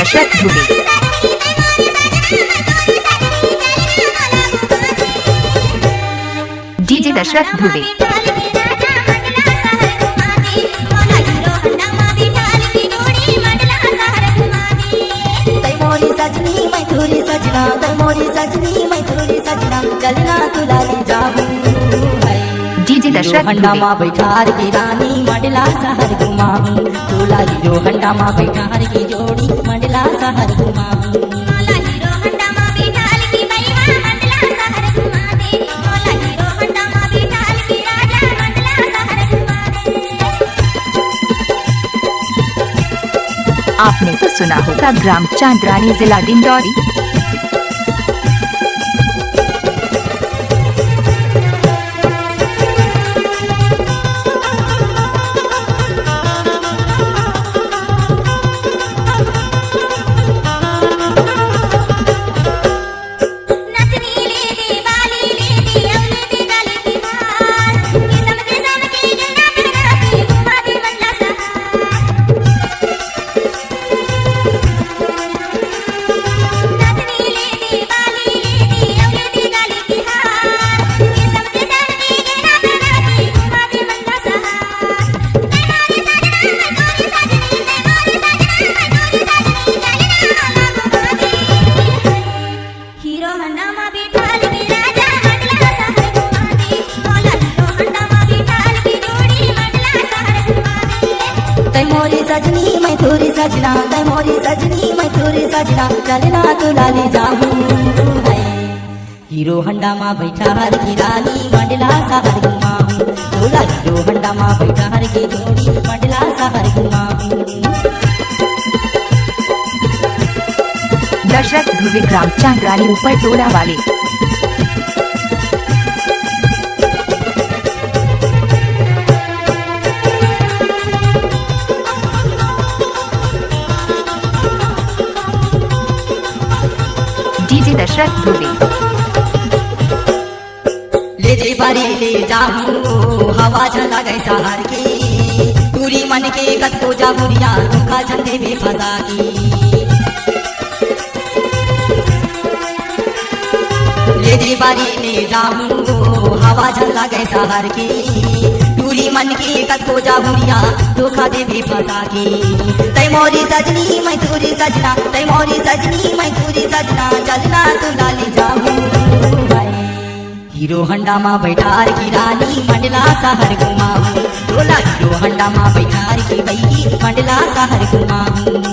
Dasharath Dubey. DJ Dasharath Dubey. सजनी मैं थोड़ी सजना, मोरी सजनी मैं थोड़ी सजना, चलना तुलाली जाबू। डीजे दशरथ हंडा माँ बैठार की रानी मंडला शहर घुमाऊं, तुलाली रो हंडा माँ बैठार की जोड़ी मंडला शहर घुमाऊं। आपने तो सुना होगा ग्राम चांद्रानी, जिला डिंडौरी। सजनी मैं थोड़ी सजना, मोरी सजनी मैं थोड़ी सजना, चलना तुलाली जाऊं। हीरो हंडा माँ बैठार की रानी मंडला शहर घुमाऊं, तोला हीरो हंडा माँ बैठार की जोड़ी मंडला शहर घुमाऊं। दशरथ दुबे, ग्राम चांद्रानी, ऊपर टोला वाले। डीजे दशरथ दुबे। ले जे बारी ले जाऊं हवा चला गई शहर की, पूरी मन के कद को जाबुरिया धोखा झंडे में फंसा की। ले जे बारी ले जाऊं हवा चला गई शहर की, पूरी मन के कद को जाबुरिया धोखा दे भी फंसा की। तै मोरी सजनी मैं थोड़ी सजना, तै मोरी सजनी मैं थोड़ी सजना, चलना तुलाली जाऊं। हीरो हंडा माँ बैठार की रानी मंडला शहर घुमाऊं, तोला हीरो हंडा माँ बैठार की बई मंडला शहर घुमाऊं।